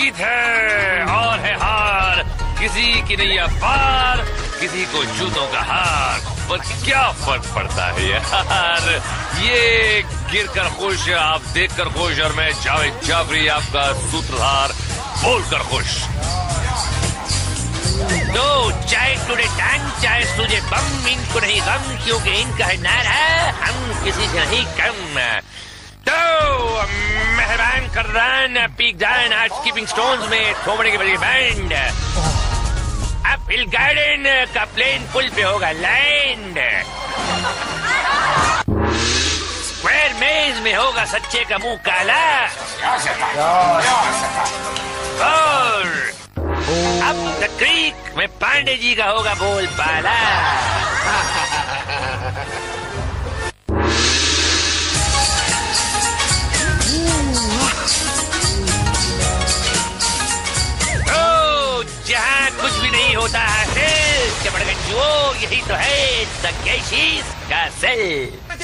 जीत है और है हार, किसी की नैया पार, किसी को जूतों का हार। पर क्या फर्क पड़ता है यार, ये गिर कर खुश, आप देख कर खुश, और मैं जावेद जाफरी आपका सूत्रधार बोलकर खुश। तो चाहे टुडे टैंक, चाहे तुझे बम, इनको नहीं गम, क्योंकि इनका है नारा, हम किसी से नहीं कम। तो मेहरबान कर्रान पीक दान आज स्कीपिंग स्टोन्स में थोबड़े के बजे बैंड। अब हिल गार्डन का प्लेन पुल पे होगा लैंड। स्क्वायर मेज में होगा सच्चे का मुंह काला। और अब द क्रीक में पांडे जी का होगा बोल बाला। तो जहाँ कुछ भी नहीं होता हासिल, चमड़गंजो यही तो है द कैशीज का सेल।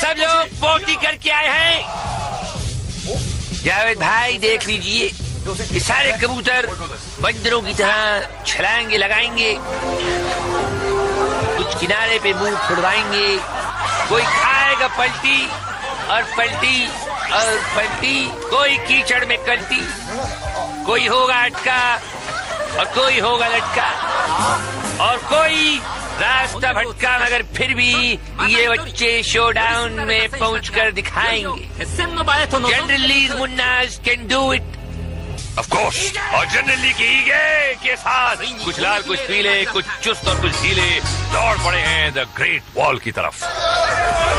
सब लोग पोटी करके आए हैं। जावेद भाई देख लीजिए, ये सारे कबूतर बंदरों की तरह छलांगे लगाएंगे, कुछ किनारे पे मुंह फुड़वाएंगे, कोई खाएगा पलटी और पलटी और पलटी, कोई कीचड़ में कल्टी, कोई होगा अटका और कोई होगा लटका, और कोई रास्ता भटका, मगर फिर भी ये बच्चे शोडाउन में पहुंचकर दिखाएंगे। जनरली मुन्नास can do it of course, और जनरली की ईगे के साथ कुछ लाल, कुछ पीले, कुछ चुस्त और कुछ ढीले दौड़ पड़े हैं द ग्रेट वॉल की तरफ।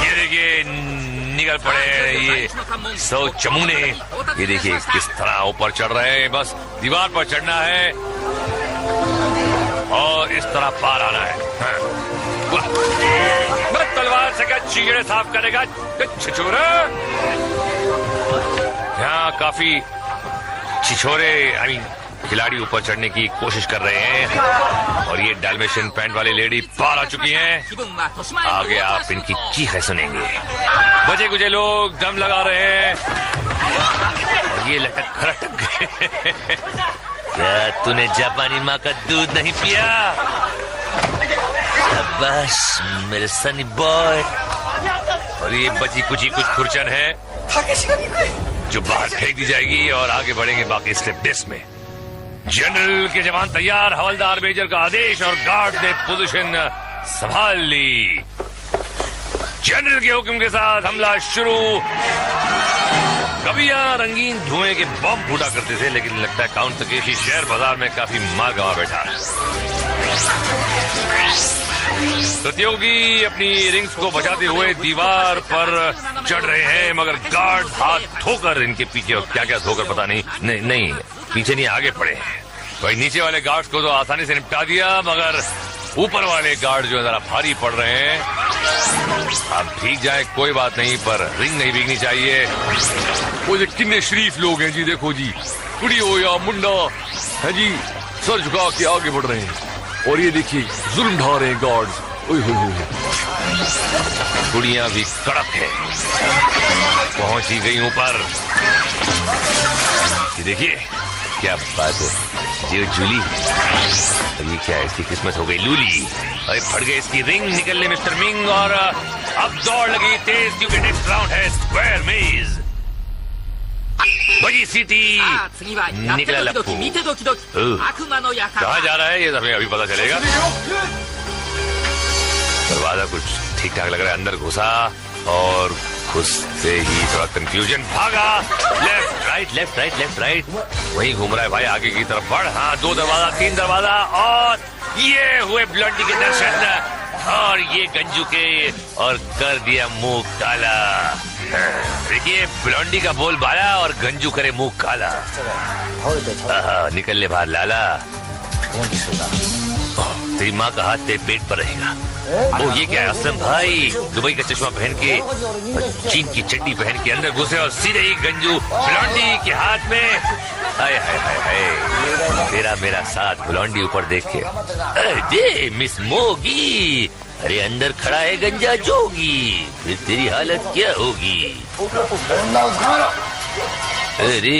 ये देखिए निकल पड़े हैं ये 100 चमूने। ये देखिए किस तरह ऊपर चढ़ रहे हैं, बस दीवार पर चढ़ना है और इस तरह पार आना है। बस तलवार से क्या चीगड़े साफ करेगा छिछोरा। यहाँ काफी छिछोरे खिलाड़ी ऊपर चढ़ने की कोशिश कर रहे हैं, और ये डाल्मेशियन पैंट वाली लेडी पार आ चुकी हैं। आगे आप इनकी चीखें सुनेंगे। बचे कुछ लोग दम लगा रहे हैं, और ये लटक खटक गए। क्या तूने जापानी माँ का दूध नहीं पिया? बस मेरे सनी बॉय। और ये बची कुची कुछ खुरचन है जो बाहर फेंक दी जाएगी, और आगे बढ़ेंगे बाकी स्टेप डिस में। जनरल के जवान तैयार, हवलदार मेजर का आदेश, और गार्ड ने पोजीशन संभाल ली। जनरल के हुक्म के साथ हमला शुरू। कभी यहाँ रंगीन धुएं के बम फूटा करते थे, लेकिन लगता है काउंट तकेशी शहर बाजार में काफी माल गंवा बैठा। प्रतियोगी अपनी रिंग्स को बचाते हुए दीवार पर चढ़ रहे हैं, मगर गार्ड हाथ धोकर इनके पीछे, और क्या क्या धोकर पता नहीं पीछे नहीं आगे पड़े हैं। भाई नीचे वाले गार्ड्स को तो आसानी से निपटा दिया, मगर ऊपर वाले गार्ड जो जरा भारी पड़ रहे हैं। अब भीग जाए कोई बात नहीं, पर रिंग नहीं भीगनी चाहिए। वो जो कितने शरीफ लोग हैं जी, देखो जी, कुड़ी हो या मुंडा है जी, सर झुका के आगे बढ़ रहे हैं, और ये देखिए जुल्म ढा रहे हैं गार्ड्स। कुड़ियां भी कड़क है, पहुंची गई ऊपर। ये देखिए क्या बात है, ये जूली, ये क्या है, इसकी किस्मत हो गई लूली। अरे फट गए इसकी रिंग निकलने मिस्टर मिंग, और अब दौड़ लगी तेज, क्योंकि नेक्स्ट राउंड है स्क्वायर मेज। बजी सीटी, निकला लप्पू। कहाँ जा रहा है ये हमें अभी पता चलेगा। दरवाजा कुछ ठीक ठाक लग रहा है, अंदर घुसा और घुसते ही थोड़ा कंफ्यूजन, भागा left right left right left right, वहीं घूम रहा है भाई, आगे की तरफ बढ़। हाँ 2 दरवाजा 3 दरवाजा, और ये हुए ब्लॉन्डी के दर्शन, और ये गंजू के, और कर दिया मुंह काला। देखिए ब्लॉन्डी का बोल बाला और गंजू करे मुंह काला। निकल ले बाहर लाला, तेरी माँ का हाथ तेरे पेट पर रहेगा। ओ ये क्या है असलम भाई, दुबई का चश्मा पहन के, चीन की चड्डी पहन के अंदर घुसे, और सीधे ही गंजू ब्लॉन्डी के हाथ में। हाय हाय हाय हाय, तेरा मेरा साथ ब्लॉन्डी ऊपर देख के, अरे मिस मोगी, अरे अंदर खड़ा है गंजा जोगी, फिर तेरी हालत क्या होगी। अरे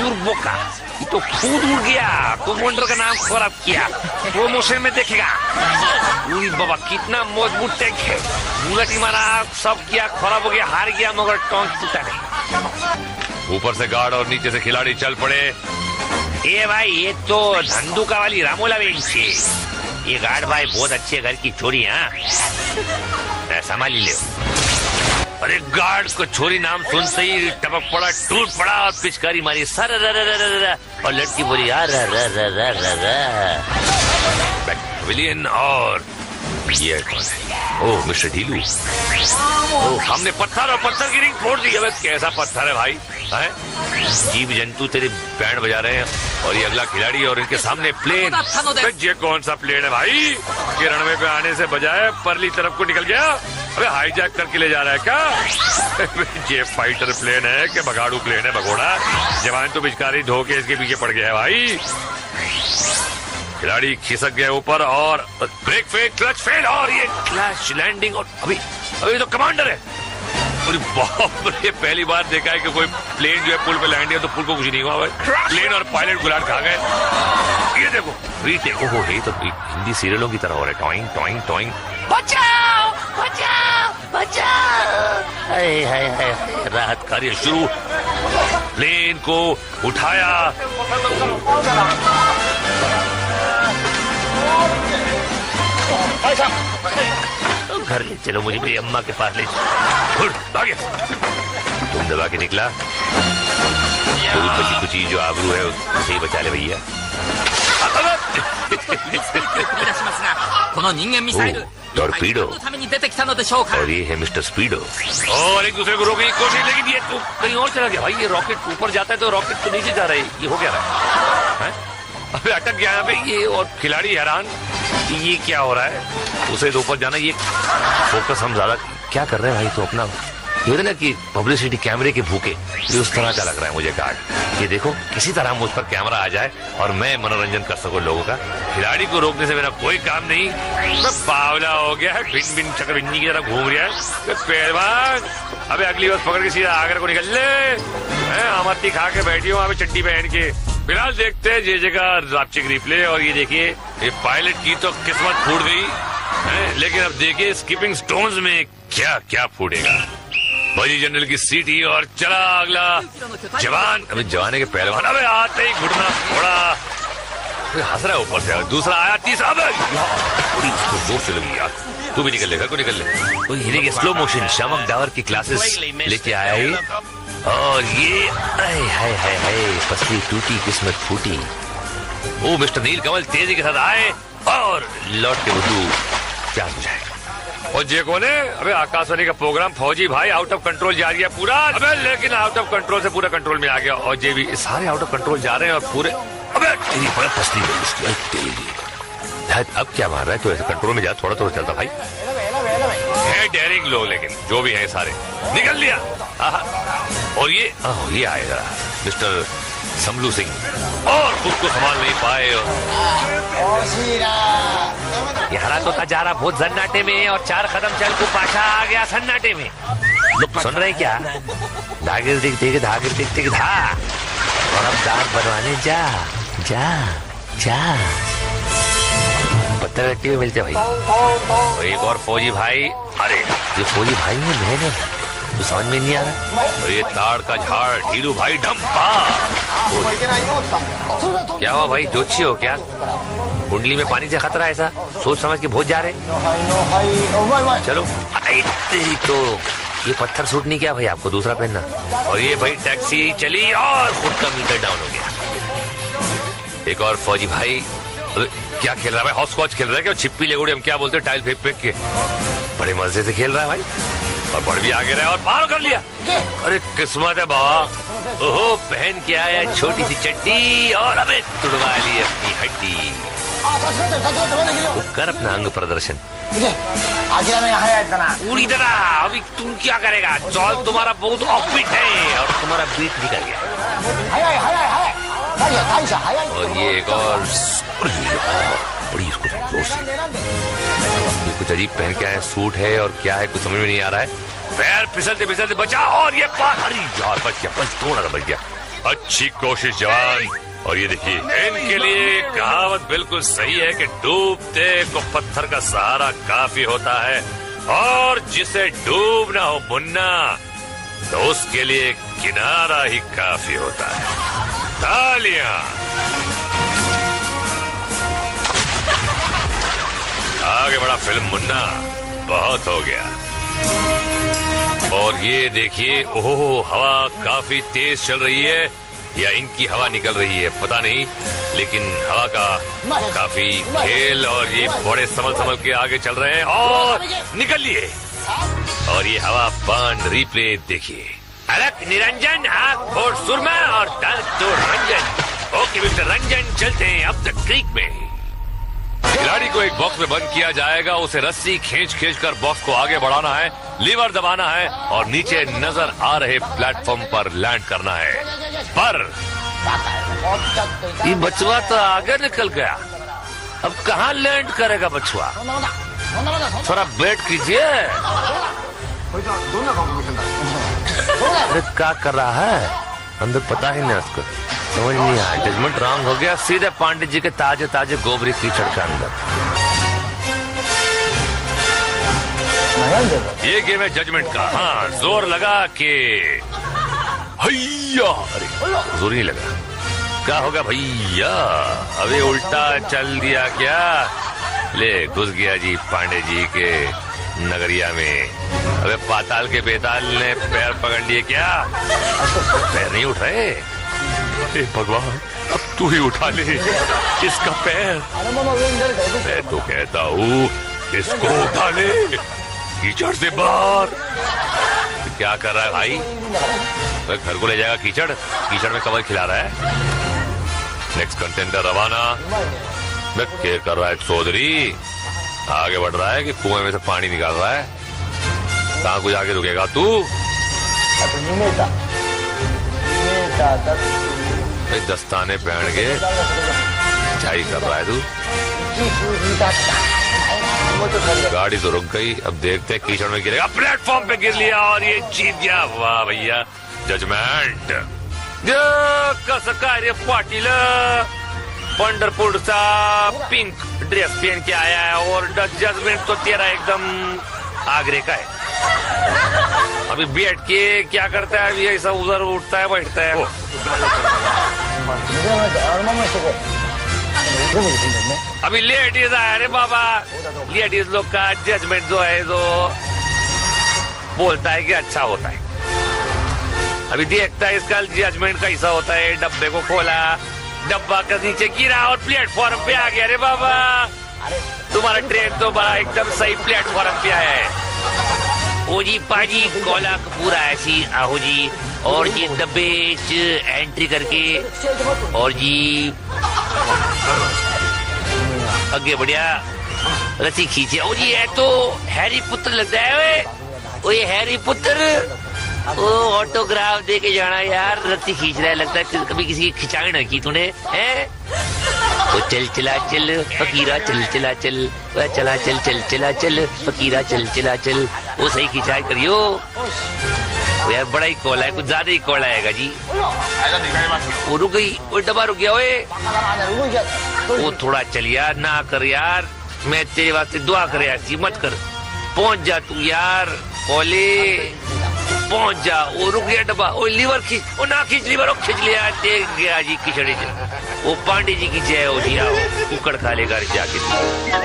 टूर्बो का, ये तो खुद उड़ गया, कमांडर का नाम खराब किया, प्रमोशन में देखेगा। उरी बाबा कितना मजबूत टैंक है, बुलेट मारा, सब किया, खराब हो गया, हार गया, मगर टैंक टूटा नहीं। ऊपर से गार्ड और नीचे से खिलाड़ी चल पड़े। ये भाई ये तो धंधुका वाली रामोला बेंच है। ये गार्ड भाई बहुत अच्छे घर की छोरी, हाँ संभाल ले। अरे गार्ड को छोरी नाम सुनते ही टपक पड़ा, टूट पड़ा और पिचकारी मारी सर और लड़की बोली यार विलियन। और ये कौन है? ओह मिस्टर ढीलू। ओह हमने पत्थर और पत्थर की रिंग फोड़ दी। अब कैसा पत्थर है भाई, है? जीव जंतु तेरे बैंड बजा रहे हैं और ये अगला खिलाड़ी और इनके सामने प्लेन। ये कौन सा प्लेन है भाई? ये रनवे पे आने से बजाय परली तरफ को निकल गया। अबे हाईजैक करके ले जा रहा है क्या? ये फाइटर प्लेन है कि बगाड़ू प्लेन है भगोड़ा? जवान तो पिचकारी धो के इसके पीछे पड़ गया है भाई। खिलाड़ी खिसक गए ऊपर और ब्रेक फेल, क्लच फेल और ये क्लैश लैंडिंग। और अभी तो कमांडर है। अरे बाप रे, पहली बार देखा है कि कोई प्लेन जो है पुल पे लैंड किया तो पुल को कुछ नहीं हुआ भाई। प्लेन और पायलट गुलाट खा गए। ये देखो रीटेक। ओहो ये तो हिंदी सीरियलों की तरह हो रहा है। Toing toing toing. बचाओ बचाओ बचाओ। हाय हाय हाय, राहत कार्य शुरू। प्लेन को उठाया। घर ले चलो, मुझे मेरी अम्मा के पास ले चलो। भागे। तुम दबा के निकला, कोई बची कुची जो आबरू है उसे ही बचा ले भैया। टॉर्पीडो और ये है मिस्टर स्पीडो। और एक दूसरे को रोकने की कोशिश, लेकिन ये तो कहीं और चला गया भाई। ये रॉकेट ऊपर जाता है तो रॉकेट तो नीचे जा रहा है। ये हो क्या रहा है? अबे अटक गया यहाँ पे ये। और खिलाड़ी हैरान ये क्या हो रहा है। उसे तो ऊपर जाना। ये फोकस हम ज्यादा क्या कर रहे हैं भाई? तो अपना ये ना कि पब्लिसिटी कैमरे के भूखे, ये उस तरह का लग रहा है मुझे कार्ड। ये देखो किसी तरह मुझ पर कैमरा आ जाए और मैं मनोरंजन कर सकूं लोगों का। खिलाड़ी को रोकने से मेरा कोई काम नहीं। मैं बावला हो गया है, भिन भिन चक्रबिन्नी की तरह घूम रहा है पहलवान। अबे अगली बार पकड़ के सीधा आकर को निकल ले। अमरती खा के बैठी हूँ अभी चट्टी पहन के। फिलहाल देखते हैं ये जगह रापचिक रिप्ले। और ये देखिए ये पायलट की तो किस्मत फूट गई है, लेकिन अब देखिए स्कीपिंग स्टोन्स में क्या क्या फूटेगा। बजी जनरल की सीटी और चला अगला जवान। अबे जवाने के पहलवान अबे आते ही घुटना फोड़ा। हंस रहा है ऊपर से। दूसरा आया, तीसरा जोर से लगी यार। तू भी निकल ले, घर को निकल ले। तो हीरे के स्लो मोशन शामक डावर की क्लासेस लेके आया है। और ये हाय हाय हाय हाय, पसली टूटी किस्मत फूटी। ओ मिस्टर नील कमल तेजी के साथ आए और लौट के बुद्धू क्या बुझाए। और जे कौन है? अबे आकाशवाणी का प्रोग्राम फौजी भाई आउट ऑफ कंट्रोल जा रही है पूरा। अबे लेकिन आउट ऑफ कंट्रोल से पूरा कंट्रोल में आ गया। और जे भी सारे आउट ऑफ कंट्रोल जा रहे हैं और पूरे। अबे तेरी बड़ा फसली है इसकी तेरी। अब क्या मार रहा है? तो ऐसे कंट्रोल में जा, थोड़ा थोड़ा चलता भाई। है डेयरिंग लोग, लेकिन जो भी है सारे निकल लिया। और ये आए जरा मिस्टर समलू सिंह और खुद को संभाल नहीं पाए। हरा तो जा रहा बहुत सन्नाटे में और 4 कदम चल को पाछा आ गया सन्नाटे में। सुन रहे क्या? धागिर दिखते धागिर दिखते धा। और अब दाग बनवाने जा जा जा। पत्थर रखते हुए मिलते भाई। और एक और फौजी भाई। अरे ये फौजी भाई है बहन है तो समझ में नहीं आ रहा। और ये ताड़ का झाड़ ढीलू भाई डंपा। क्या हुआ भाई, जोशी हो क्या? कुंडली में पानी से खतरा ऐसा सोच समझ के बहुत जा रहे। चलो तेरी तो ये पत्थर सूट नहीं किया भाई आपको, दूसरा पहनना। और ये भाई टैक्सी चली और खुद का मीटर डाउन हो गया। एक और फौजी भाई क्या खेल रहा है भाई? हॉट स्कॉच खेल रहा है क्या? छिप्पी लेगुड़ी हम क्या बोलते हैं, टाइल फेंक फेंक के। बड़े मजे से खेल रहा है भाई। और बढ़ भी आगे रहा और पार कर लिया। अरे किस्मत है बाबा। ओहो पहन के आया छोटी सी चड्डी और अबे तुड़वा ली अपनी हड्डी। कर अपना अंग प्रदर्शन पूरी तरह। अभी तुम क्या करेगा? चौल तुम्हारा बहुत ऑफबिट है और तुम्हारा बीट भी कर गया। और ये एक और बड़ी इसको जोर से कुछ अजीब पहन के आया, सूट है और क्या है कुछ समझ में नहीं आ रहा है। पैर फिसलते फिसलते बचा और ये पार। अरे यार बच गया, बच थोड़ा बच गया। अच्छी कोशिश जवान। और ये देखिए, इनके लिए कहावत बिल्कुल सही है कि डूबते को पत्थर का सहारा काफी होता है, और जिसे डूबना हो मुन्ना तो उसके लिए किनारा ही काफी होता है। तालियां। आगे बढ़ा फिल्म मुन्ना, बहुत हो गया। और ये देखिए, ओह, हवा काफी तेज चल रही है, या इनकी हवा निकल रही है पता नहीं, लेकिन हवा का काफी खेल, और ये बड़े संभल के आगे चल रहे हैं और निकल लिए। और ये हवा बांध रिप्ले देखिए, अलग निरंजन, आंख फोड़ सुरमा और दांत तोड़ रंजन। ओके मिस्टर रंजन, चलते हैं अब तक क्रीक में। खिलाड़ी को एक बॉक्स में बंद किया जाएगा, उसे रस्सी खींच कर बॉक्स को आगे बढ़ाना है, लीवर दबाना है और नीचे नजर आ रहे प्लेटफॉर्म पर लैंड करना है। पर ये बचवा तो आगे निकल गया, अब कहाँ लैंड करेगा बचवा? थोड़ा वेट कीजिए। अरे क्या कर रहा है अंदर, पता ही नहीं उसको, समझ नहीं आया। जजमेंट रॉन्ग हो गया, सीधे पांडित जी के ताजे ताजे गोबरी कीचड़ के अंदर। ये गेम है जजमेंट का। हाँ, जोर लगा के भैया, अरे जोर नहीं लगा, क्या होगा भैया? अबे उल्टा चल दिया क्या? ले घुस गया जी पांडे जी के नगरिया में। अबे पाताल के बेताल ने पैर पकड़ लिए क्या? पैर नहीं उठ रहे? हे भगवान, अब तू ही उठा ले इसका पैर। मैं तो कहता हूँ इसको उठा ले कीचड़ से बाहर। क्या कर रहा है भाई? तो घर को ले जाएगा कीचड़ में कवर खिला रहा है। नेक्स्ट कंटेंडर रवाना। मैं केयर कर रहा है चौधरी, आगे बढ़ रहा है कि कुएं में से पानी निकाल रहा है। कहाँ को जाके रुकेगा तू? दस्ताने पहन के चाय कर रहा है तू। गाड़ी तो रुक गई, अब देखते हैं कीचड़ में गिरेगा। प्लेटफॉर्म पे गिर लिया और ये जीत गया। वाह भैया, जजमेंट। कसं काय रे पाटील, पंढरपूरचा पिंक ड्रेस पहन के आया है और जजमेंट तो तेरा एकदम आगरे का है। अभी बैठ के क्या करता है? अभी ऐसा उधर उठता है बैठता है। अभी लेडीज आया रे बाबा, लेडीज लोग का जजमेंट जो है जो बोलता है कि अच्छा होता है। अभी देखता है इसका जजमेंट कैसा होता है। डब्बे को खोला, डब्बा का नीचे गिरा और प्लेटफॉर्म पे आ गया रे बाबा। तुम्हारा ट्रेन तो बड़ा एकदम सही प्लेटफॉर्म पे है। ओ जी पाजी कोला पूरा ऐसी आहो जी, और जी डब्बे एंट्री करके और जी आगे बढ़िया, रस्सी खींचे। ओ जी ये तो हैरी पुत्र लगता है। ओ ये हैरी पुत्र, ओ ऑटोग्राफ दे के जाना यार, रस्सी खींच रहा है, लगता है कभी किसी की खिंचाई ना की तूने है। ओ चल चला चल फकीरा, चल चला चल, चला चल चल चला चल फकीरा, चल चला चल। वो सही खिंचाई करियो यार, बड़ा ही कोला है, कुछ ज्यादा ही कोला आएगा जी। वो रुक गई, वो डब्बा रुक गया। ओए वो थोड़ा चल यार, ना कर यार, मैं तेरे वास्ते दुआ कर यार, मत कर, पहुंच जा तू यार कोले, पहुंच जा। वो रुक गया डब्बा। वो लीवर खींच, वो ना खींच लीवर, वो खींच लिया, देख गया जी खिचड़ी से। वो पांडे जी की जय हो जी, आओ कुकड़ खा लेगा जाके।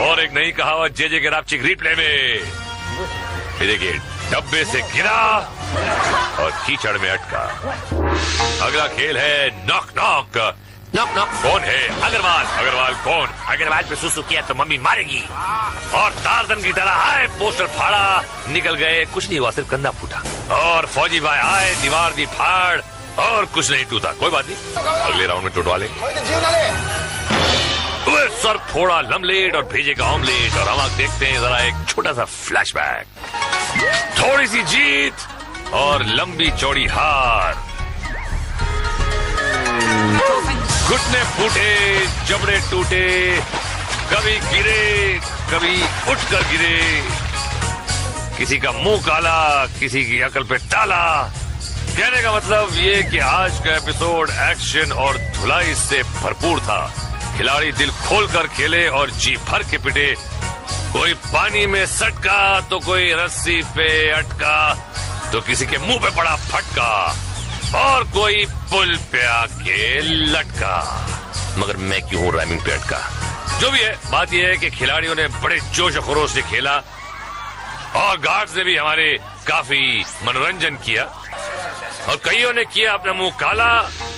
और एक नई कहावत जे के रापचिक रिप्ले में। देखिए, डब्बे से गिरा और कीचड़ में अटका। अगला खेल है नॉक नॉक। नॉक नॉक कौन है? अग्रवाल। अग्रवाल कौन? अग्रवाल पे सुसु किया तो मम्मी मारेगी। और टार्जन की तरह आए, पोस्टर फाड़ा, निकल गए, कुछ नहीं हुआ, सिर्फ कंधा फूटा। और फौजी भाई आए, दीवार दी फाड़, और कुछ नहीं टूटा। कोई बात नहीं, अगले राउंड में टूटवा ले। सर फोड़ा लमलेट और भेजेगा ऑमलेट। और हम देखते हैं जरा एक छोटा सा फ्लैशबैक। थोड़ी सी जीत और लंबी चौड़ी हार। घुटने फूटे, जबड़े टूटे, कभी गिरे, कभी उठकर गिरे, किसी का मुंह काला, किसी की अकल पे ताला। कहने का मतलब ये कि आज का एपिसोड एक्शन और धुलाई से भरपूर था। खिलाड़ी दिल खोलकर खेले और जी भर के पिटे। कोई पानी में सटका तो कोई रस्सी पे अटका तो किसी के मुंह पे पड़ा फटका और कोई पुल पे आके लटका। मगर मैं क्यों हूं राइमिंग पे अटका? जो भी है, बात यह है कि खिलाड़ियों ने बड़े जोश खरोश से खेला और गार्ड्स ने भी हमारे काफी मनोरंजन किया और कईयों ने किया अपना मुंह काला।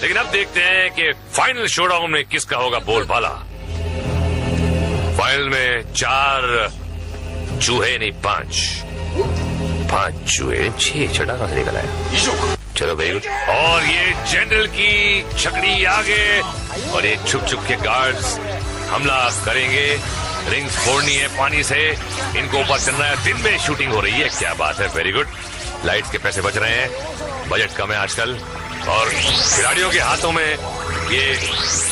लेकिन अब देखते हैं कि फाइनल शोडाउन में किसका होगा बोलबाला। फाइनल में 4 चूहे नहीं 5 चूहे 6 छड़ा कहां से निकल आया? चलो वेरी गुड। और ये जनरल की छकड़ी आगे और ये छुप छुप के गार्ड्स हमला करेंगे। रिंग्स फोड़नी है पानी से, इनको ऊपर करना है। दिन में शूटिंग हो रही है, क्या बात है, वेरी गुड। लाइट्स के पैसे बच रहे हैं, बजट कम है आजकल और खिलाड़ियों के हाथों में ये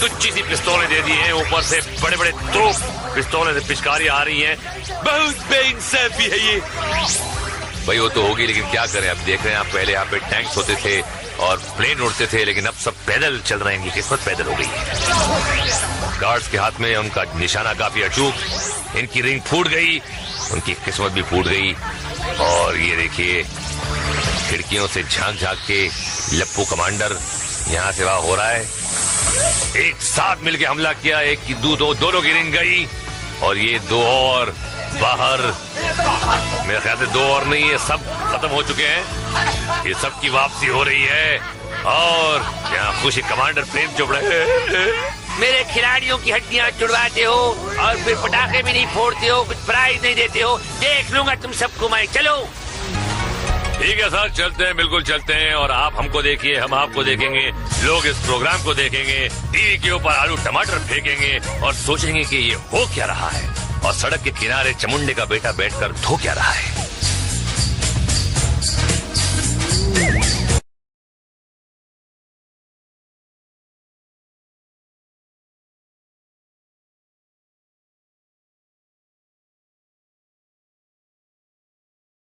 तुच्छी सी पिस्तौलें दे दी हैं, ऊपर से बड़े बड़े तोप पिस्तौलें से पिचकारी आ रही हैं। बहुत बेइंसाफी है ये। भाई वो तो होगी, लेकिन क्या करें, अब देख रहे हैं आप, पहले यहाँ पे टैंक्स होते थे और प्लेन उड़ते थे, लेकिन अब सब पैदल चल रहे हैं। इनकी किस्मत पैदल हो गई है। गार्ड्स के हाथ में उनका निशाना काफी अचूक। इनकी रिंग फूट गई, उनकी किस्मत भी फूट गई। और ये देखिए खिड़कियों से झांक झांक के लप्पू कमांडर यहाँ से वहां हो रहा है। एक साथ मिलके हमला किया, एक की दोनों की रिंग गई और ये 2 और बाहर। मेरे ख्याल से 2 और नहीं, ये सब खत्म हो चुके हैं। ये सब की वापसी हो रही है और यहाँ खुशी कमांडर प्रेम चोपड़ा मेरे खिलाड़ियों की हड्डियां चुड़वाते हो और फिर पटाखे भी नहीं फोड़ते हो, कुछ प्राइज नहीं देते हो। देख लूंगा तुम सबको मैं। चलो ठीक है सर, चलते हैं, बिल्कुल चलते हैं। और आप हमको देखिए, हम आपको देखेंगे, लोग इस प्रोग्राम को देखेंगे, टीवी के ऊपर आलू टमाटर फेंकेंगे और सोचेंगे कि ये हो क्या रहा है और सड़क के किनारे चमुंडे का बेटा बैठकर धो क्या रहा है।